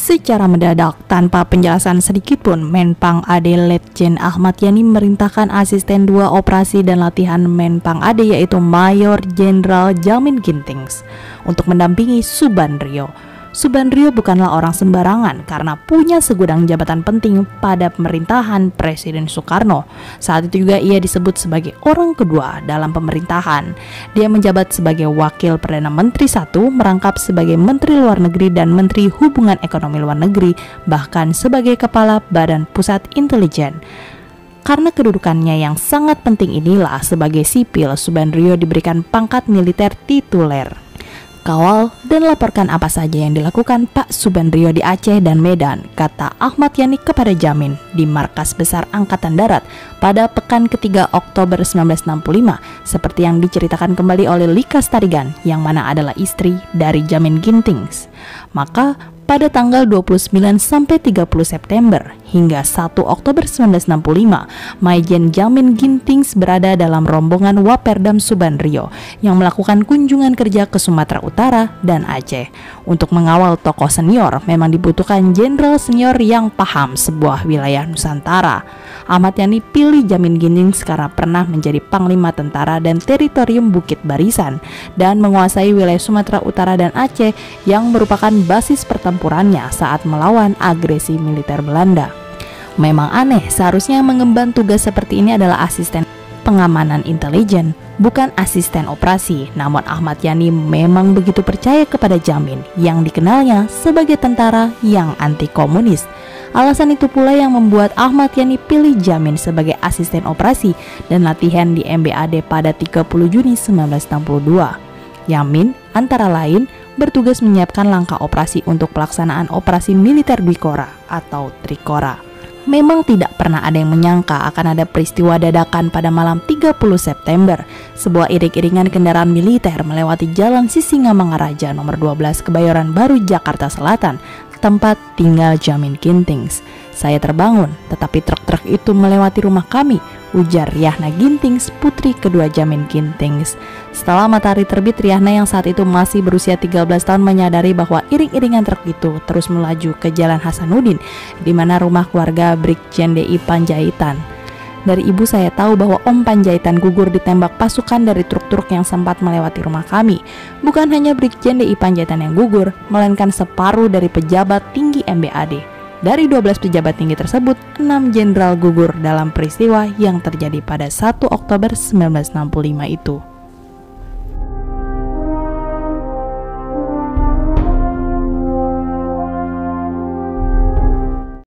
Secara mendadak, tanpa penjelasan sedikitpun, Menpang AD Letjen Ahmad Yani merintahkan asisten 2 operasi dan latihan Menpang AD yaitu Mayor Jenderal Jamin Gintings untuk mendampingi Subandrio. Subandrio bukanlah orang sembarangan karena punya segudang jabatan penting pada pemerintahan Presiden Soekarno. Saat itu juga ia disebut sebagai orang kedua dalam pemerintahan. Dia menjabat sebagai Wakil Perdana Menteri 1, merangkap sebagai Menteri Luar Negeri dan Menteri Hubungan Ekonomi Luar Negeri, bahkan sebagai Kepala Badan Pusat Intelijen. Karena kedudukannya yang sangat penting inilah, sebagai sipil, Subandrio diberikan pangkat militer tituler. Kawal dan laporkan apa saja yang dilakukan Pak Subandrio di Aceh dan Medan, kata Ahmad Yani kepada Jamin di Markas Besar Angkatan Darat pada pekan ketiga Oktober 1965, seperti yang diceritakan kembali oleh Lika Starigan, yang mana adalah istri dari Jamin Gintings. Maka pada tanggal 29 sampai 30 September hingga 1 Oktober 1965, Maijen Jamin Gintings berada dalam rombongan Waperdam Subandrio yang melakukan kunjungan kerja ke Sumatera Utara dan Aceh. Untuk mengawal tokoh senior, memang dibutuhkan jenderal senior yang paham sebuah wilayah Nusantara. Ahmad Yani pilih Jamin Gintings karena pernah menjadi Panglima Tentara dan Teritorium Bukit Barisan dan menguasai wilayah Sumatera Utara dan Aceh yang merupakan basis pertempurannya saat melawan agresi militer Belanda. Memang aneh, seharusnya mengemban tugas seperti ini adalah asisten pengamanan intelijen, bukan asisten operasi. Namun Ahmad Yani memang begitu percaya kepada Jamin yang dikenalnya sebagai tentara yang anti komunis. Alasan itu pula yang membuat Ahmad Yani pilih Jamin sebagai asisten operasi dan latihan di MBAD pada 30 Juni 1962. Yamin antara lain bertugas menyiapkan langkah operasi untuk pelaksanaan operasi militer Dwikora atau Trikora. Memang tidak pernah ada yang menyangka akan ada peristiwa dadakan pada malam 30 September. Sebuah iring-iringan kendaraan militer melewati Jalan Sisingamangaraja nomor 12 Kebayoran Baru, Jakarta Selatan, tempat tinggal Jamin Gintings. Saya terbangun, tetapi truk-truk itu melewati rumah kami, ujar Riahna Gintings, putri kedua Jamin Gintings. Setelah matahari terbit, Riahna yang saat itu masih berusia 13 tahun menyadari bahwa iring-iringan truk itu terus melaju ke Jalan Hasanuddin, di mana rumah keluarga Brigjen DI Panjaitan. Dari ibu saya tahu bahwa Om Panjaitan gugur ditembak pasukan dari truk-truk yang sempat melewati rumah kami. Bukan hanya Brigjen DI Panjaitan yang gugur, melainkan separuh dari pejabat tinggi MBAD. Dari 12 pejabat tinggi tersebut, 6 jenderal gugur dalam peristiwa yang terjadi pada 1 Oktober 1965 itu.